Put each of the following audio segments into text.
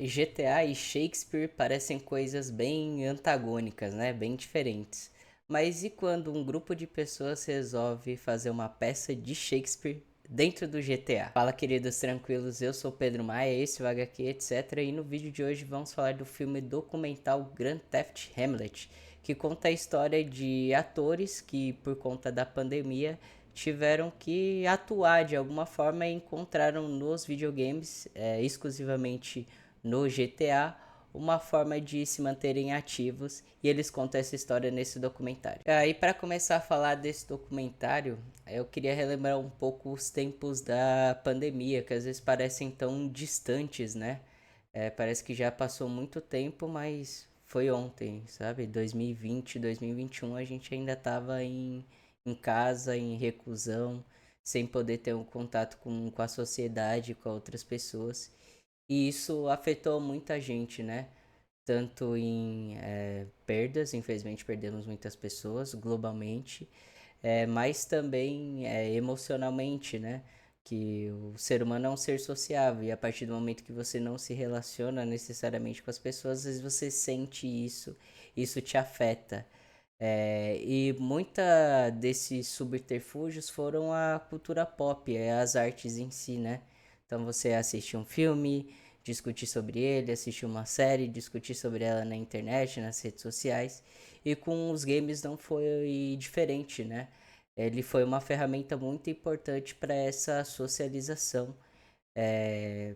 GTA e Shakespeare parecem coisas bem antagônicas, né? Bem diferentes. Mas e quando um grupo de pessoas resolve fazer uma peça de Shakespeare dentro do GTA? Fala, queridos tranquilos, eu sou Pedro Maia, esse é o HQ, etc. E no vídeo de hoje vamos falar do filme documental Grand Theft Hamlet, que conta a história de atores que, por conta da pandemia, tiveram que atuar de alguma forma e encontraram nos videogames, exclusivamente no GTA, uma forma de se manterem ativos, e eles contam essa história nesse documentário. E para começar a falar desse documentário, eu queria relembrar um pouco os tempos da pandemia, que às vezes parecem tão distantes, né? Parece que já passou muito tempo, mas foi ontem, sabe? 2020, 2021 a gente ainda estava em casa, em reclusão, sem poder ter um contato com a sociedade, com outras pessoas. E isso afetou muita gente, né? Tanto em perdas, infelizmente perdemos muitas pessoas globalmente, mas também emocionalmente, né? Que o ser humano é um ser sociável e a partir do momento que você não se relaciona necessariamente com as pessoas, às vezes você sente isso, isso te afeta. E muita desses subterfúgios foram a cultura pop, as artes em si, né? Então você assistir um filme, discutir sobre ele, assistir uma série, discutir sobre ela na internet, nas redes sociais. E com os games não foi diferente, né? Ele foi uma ferramenta muito importante para essa socialização, é,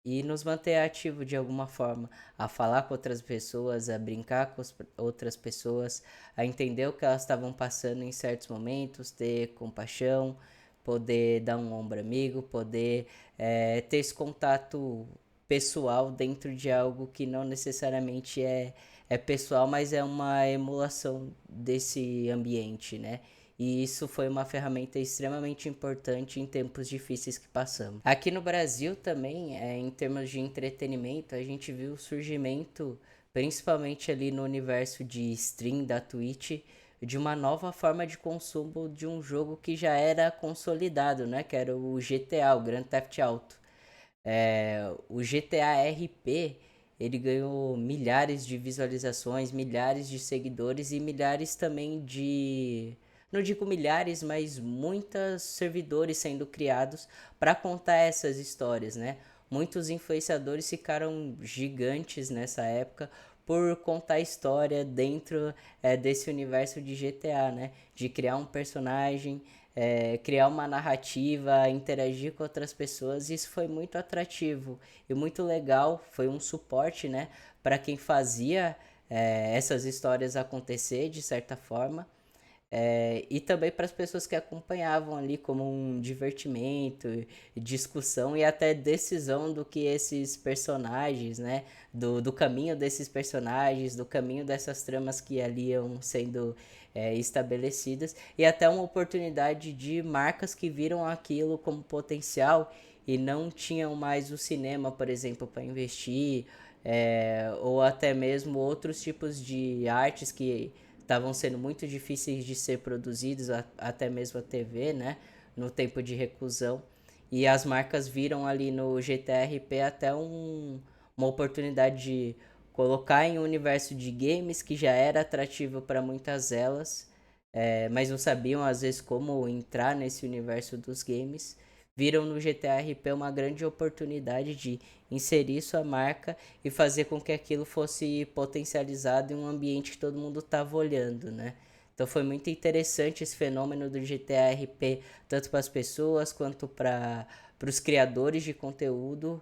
e nos manter ativo de alguma forma, a falar com outras pessoas, a brincar com outras pessoas, a entender o que elas estavam passando em certos momentos, ter compaixão, poder dar um ombro amigo, poder ter esse contato pessoal dentro de algo que não necessariamente é pessoal, mas é uma emulação desse ambiente, né? E isso foi uma ferramenta extremamente importante em tempos difíceis que passamos. Aqui no Brasil também, em termos de entretenimento, a gente viu o surgimento, principalmente ali no universo de stream da Twitch, de uma nova forma de consumo de um jogo que já era consolidado, né? Que era o GTA, o Grand Theft Auto. O GTA RP, ele ganhou milhares de visualizações, milhares de seguidores e milhares também de, não digo milhares, mas muitos servidores sendo criados para contar essas histórias, né? Muitos influenciadores ficaram gigantes nessa época por contar a história dentro desse universo de GTA, né? De criar um personagem, criar uma narrativa, interagir com outras pessoas. Isso foi muito atrativo e muito legal. Foi um suporte, né, para quem fazia essas histórias acontecer de certa forma. E também para as pessoas que acompanhavam ali como um divertimento, discussão e até decisão do que esses personagens, né? Do caminho desses personagens, do caminho dessas tramas que ali iam sendo estabelecidas, e até uma oportunidade de marcas que viram aquilo como potencial e não tinham mais o cinema, por exemplo, para investir, ou até mesmo outros tipos de artes que estavam sendo muito difíceis de ser produzidos, até mesmo a TV, né? No tempo de reclusão. E as marcas viram ali no GTRP até uma oportunidade de colocar em um universo de games que já era atrativo para muitas delas, mas não sabiam às vezes como entrar nesse universo dos games. Viram no GTRP uma grande oportunidade de inserir sua marca e fazer com que aquilo fosse potencializado em um ambiente que todo mundo estava olhando, né? Então foi muito interessante esse fenômeno do GTA-RP, tanto para as pessoas quanto para os criadores de conteúdo,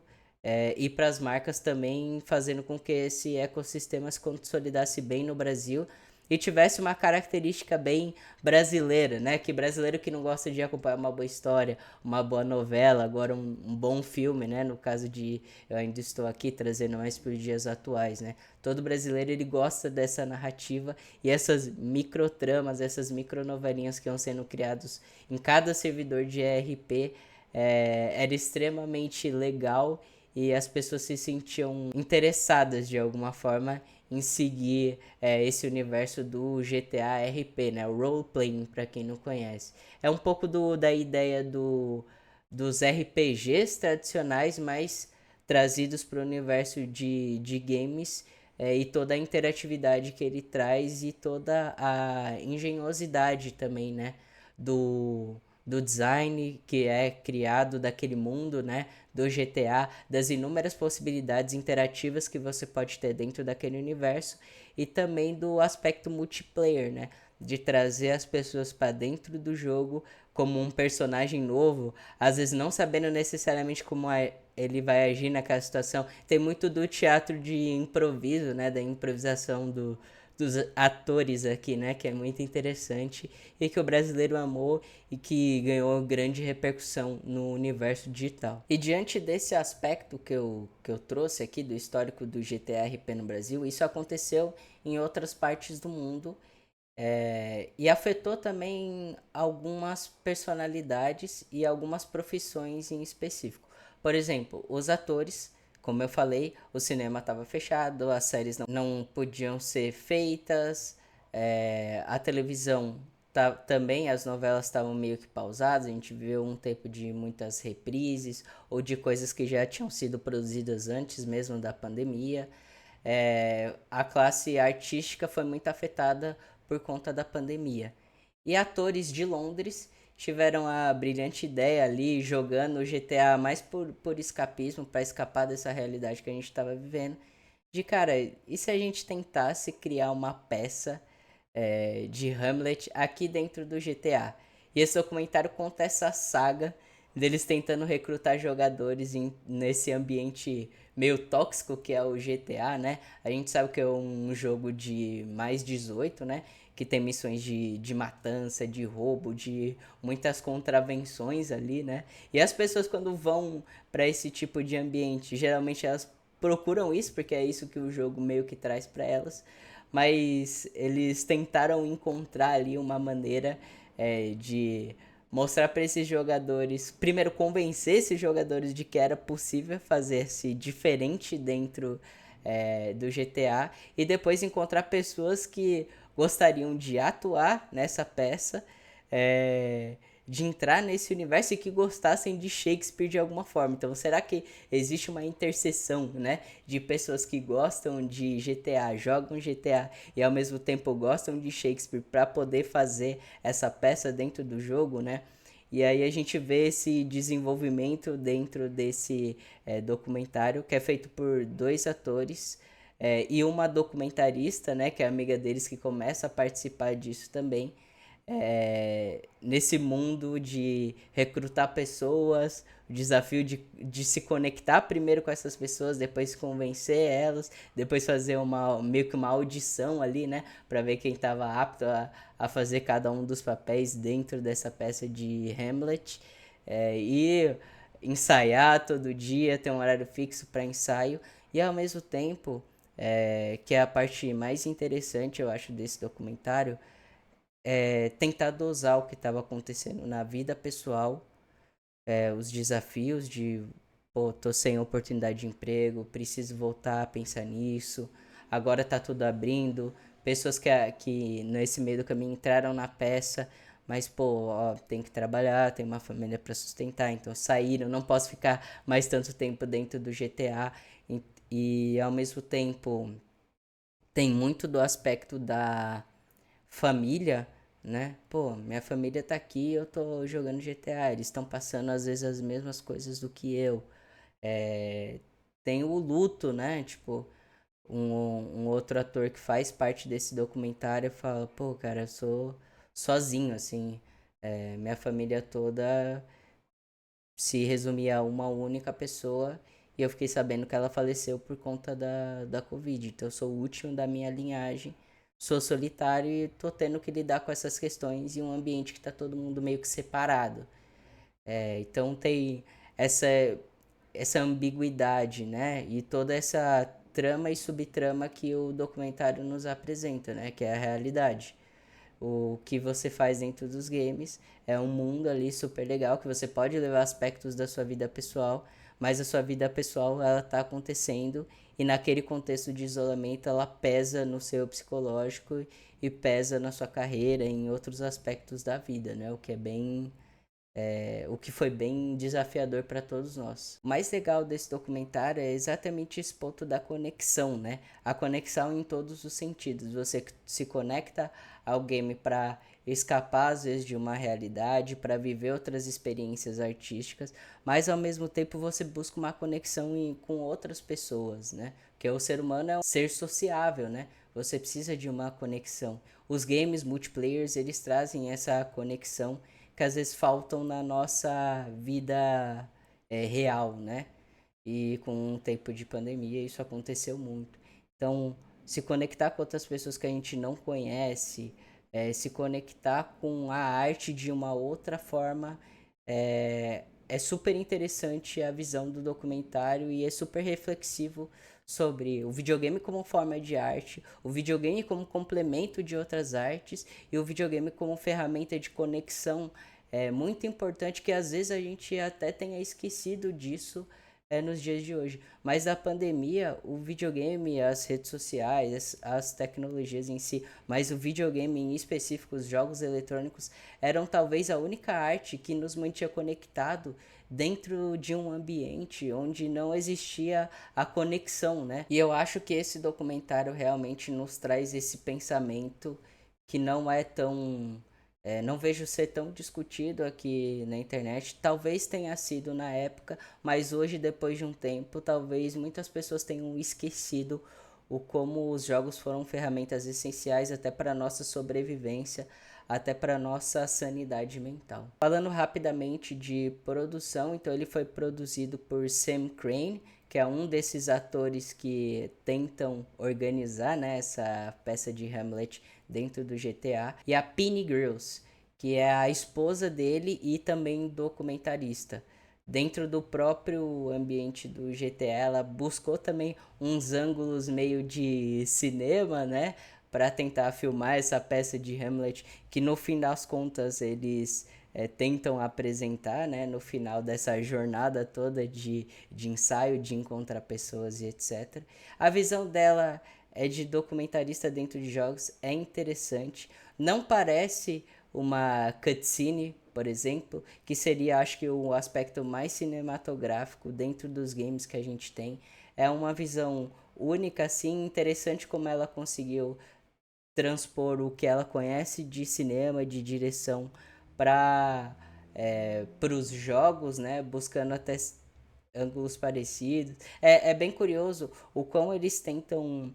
e para as marcas também, fazendo com que esse ecossistema se consolidasse bem no Brasil e tivesse uma característica bem brasileira, né? Que brasileiro que não gosta de acompanhar uma boa história, uma boa novela, agora um bom filme, né? No caso de Eu Ainda Estou Aqui, trazendo mais para os dias atuais, né? Todo brasileiro ele gosta dessa narrativa e essas microtramas, essas micronovelinhas que iam sendo criados em cada servidor de ERP, era extremamente legal e as pessoas se sentiam interessadas de alguma forma em seguir esse universo do GTA RP, né? O role playing, para quem não conhece. É um pouco da ideia dos RPGs tradicionais, mas trazidos para o universo de games, e toda a interatividade que ele traz e toda a engenhosidade também, né? Do, do design que é criado daquele mundo, né? Do GTA, das inúmeras possibilidades interativas que você pode ter dentro daquele universo e também do aspecto multiplayer, né? De trazer as pessoas para dentro do jogo como um personagem novo, às vezes não sabendo necessariamente como ele vai agir naquela situação. Tem muito do teatro de improviso, né, da improvisação dos atores aqui, né, que é muito interessante e que o brasileiro amou e que ganhou grande repercussão no universo digital. E diante desse aspecto que eu trouxe aqui do histórico do GTA-RP no Brasil, isso aconteceu em outras partes do mundo, e afetou também algumas personalidades e algumas profissões em específico. Por exemplo, os atores, como eu falei, o cinema estava fechado, as séries não podiam ser feitas, a televisão também, as novelas estavam meio que pausadas, a gente viu um tempo de muitas reprises ou de coisas que já tinham sido produzidas antes mesmo da pandemia. A classe artística foi muito afetada por conta da pandemia. E atores de Londres tiveram a brilhante ideia ali, jogando o GTA mais por escapismo, para escapar dessa realidade que a gente estava vivendo, de cara, e se a gente tentasse criar uma peça de Hamlet aqui dentro do GTA? E esse documentário conta essa saga deles tentando recrutar jogadores nesse ambiente meio tóxico que é o GTA, né? A gente sabe que é um jogo de mais 18, né? Que tem missões de matança, de roubo, de muitas contravenções ali, né? E as pessoas quando vão para esse tipo de ambiente, geralmente elas procuram isso porque é isso que o jogo meio que traz para elas, mas eles tentaram encontrar ali uma maneira de mostrar para esses jogadores, primeiro convencer esses jogadores de que era possível fazer-se diferente dentro do GTA e depois encontrar pessoas que gostariam de atuar nessa peça, é, de entrar nesse universo e que gostassem de Shakespeare de alguma forma. Então, será que existe uma interseção, né, de pessoas que gostam de GTA, jogam GTA e ao mesmo tempo gostam de Shakespeare para poder fazer essa peça dentro do jogo, né? E aí a gente vê esse desenvolvimento dentro desse documentário que é feito por dois atores e uma documentarista, né, que é amiga deles que começa a participar disso também, nesse mundo de recrutar pessoas, o desafio de se conectar primeiro com essas pessoas, depois convencer elas, depois fazer meio que uma audição ali, né, para ver quem estava apto a fazer cada um dos papéis dentro dessa peça de Hamlet, e ensaiar todo dia, ter um horário fixo para ensaio e ao mesmo tempo, que é a parte mais interessante eu acho desse documentário, tentar dosar o que estava acontecendo na vida pessoal, os desafios de, pô, tô sem oportunidade de emprego, preciso voltar a pensar nisso, agora tá tudo abrindo, pessoas que nesse meio do caminho entraram na peça, mas, pô, ó, tem que trabalhar, tem uma família para sustentar, então saíram, não posso ficar mais tanto tempo dentro do GTA, e ao mesmo tempo tem muito do aspecto da família, né? Pô, minha família tá aqui, eu tô jogando GTA, eles estão passando às vezes as mesmas coisas do que eu. É, tem o luto, né? Tipo, um outro ator que faz parte desse documentário fala, pô, cara, eu sou sozinho, assim. Minha família toda se resumia a uma única pessoa e eu fiquei sabendo que ela faleceu por conta da Covid. Então eu sou o último da minha linhagem, sou solitário e tô tendo que lidar com essas questões em um ambiente que tá todo mundo meio que separado. Então tem essa, essa ambiguidade, né? E toda essa trama e subtrama que o documentário nos apresenta, né? Que é a realidade. O que você faz dentro dos games é um mundo ali super legal que você pode levar aspectos da sua vida pessoal, mas a sua vida pessoal ela tá acontecendo e naquele contexto de isolamento ela pesa no seu psicológico e pesa na sua carreira, em outros aspectos da vida, né? O que é bem o que foi bem desafiador para todos nós. O mais legal desse documentário é exatamente esse ponto da conexão, né? A conexão em todos os sentidos. Você se conecta ao game para escapar às vezes de uma realidade, para viver outras experiências artísticas, mas ao mesmo tempo você busca uma conexão com outras pessoas, né? Porque o ser humano é um ser sociável, né? Você precisa de uma conexão. Os games multiplayers, eles trazem essa conexão que às vezes faltam na nossa vida real, né? E com um tempo de pandemia isso aconteceu muito. Então, se conectar com outras pessoas que a gente não conhece, se conectar com a arte de uma outra forma, é super interessante a visão do documentário e é super reflexivo sobre o videogame como forma de arte, o videogame como complemento de outras artes e o videogame como ferramenta de conexão. É muito importante que às vezes a gente até tenha esquecido disso nos dias de hoje. Mas a pandemia, o videogame, as redes sociais, as tecnologias em si, mas o videogame em específico, os jogos eletrônicos, eram talvez a única arte que nos mantinha conectado dentro de um ambiente onde não existia a conexão, né? E eu acho que esse documentário realmente nos traz esse pensamento que não é tão não vejo ser tão discutido aqui na internet. Talvez tenha sido na época, mas hoje, depois de um tempo, talvez muitas pessoas tenham esquecido o como os jogos foram ferramentas essenciais até para a nossa sobrevivência, até para a nossa sanidade mental. Falando rapidamente de produção, então ele foi produzido por Sam Crane, que é um desses atores que tentam organizar, né, essa peça de Hamlet dentro do GTA, e a Penny Grills, que é a esposa dele e também documentarista. Dentro do próprio ambiente do GTA, ela buscou também uns ângulos meio de cinema, né, para tentar filmar essa peça de Hamlet, que no fim das contas eles tentam apresentar, né, no final dessa jornada toda de ensaio, de encontrar pessoas e etc. A visão dela é de documentarista dentro de jogos, é interessante. Não parece uma cutscene, por exemplo, que seria, acho que, o aspecto mais cinematográfico dentro dos games que a gente tem. É uma visão única, assim, interessante como ela conseguiu transpor o que ela conhece de cinema, de direção, para os jogos, né? Buscando até ângulos parecidos. É bem curioso o quão eles tentam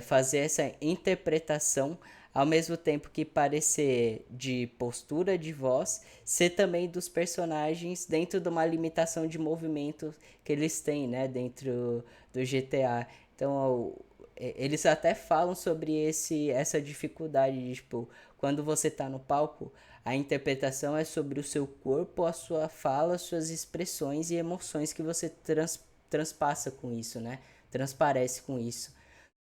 fazer essa interpretação ao mesmo tempo que parecer de postura de voz, ser também dos personagens dentro de uma limitação de movimento que eles têm, né, dentro do GTA. Então, eles até falam sobre essa dificuldade de, tipo, quando você tá no palco, a interpretação é sobre o seu corpo, a sua fala, suas expressões e emoções que você transpassa com isso, né? Transparece com isso.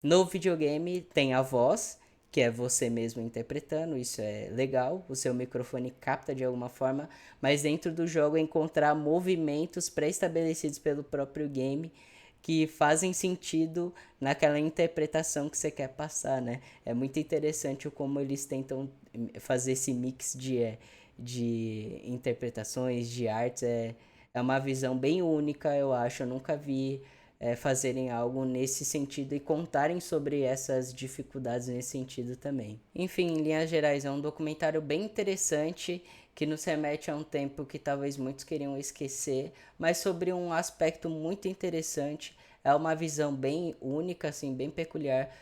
No videogame tem a voz, que é você mesmo interpretando, isso é legal, o seu microfone capta de alguma forma, mas dentro do jogo é encontrar movimentos pré-estabelecidos pelo próprio game que fazem sentido naquela interpretação que você quer passar, né? É muito interessante o como eles tentam fazer esse mix de interpretações, de artes, é uma visão bem única, eu acho, eu nunca vi fazerem algo nesse sentido e contarem sobre essas dificuldades nesse sentido também. Enfim, em linhas gerais, é um documentário bem interessante que nos remete a um tempo que talvez muitos queriam esquecer, mas sobre um aspecto muito interessante. É uma visão bem única, assim, bem peculiar.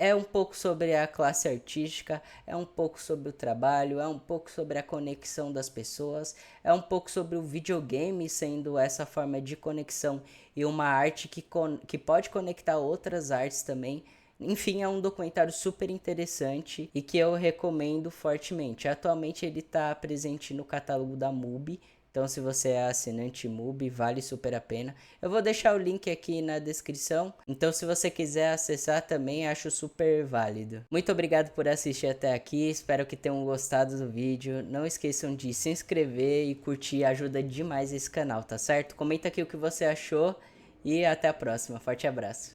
É um pouco sobre a classe artística, é um pouco sobre o trabalho, é um pouco sobre a conexão das pessoas, é um pouco sobre o videogame sendo essa forma de conexão e uma arte que pode conectar outras artes também. Enfim, é um documentário super interessante e que eu recomendo fortemente. Atualmente ele está presente no catálogo da MUBI, então se você é assinante MUBI, vale super a pena. Eu vou deixar o link aqui na descrição, então se você quiser acessar também, acho super válido. Muito obrigado por assistir até aqui, espero que tenham gostado do vídeo. Não esqueçam de se inscrever e curtir, ajuda demais esse canal, tá certo? Comenta aqui o que você achou e até a próxima. Forte abraço.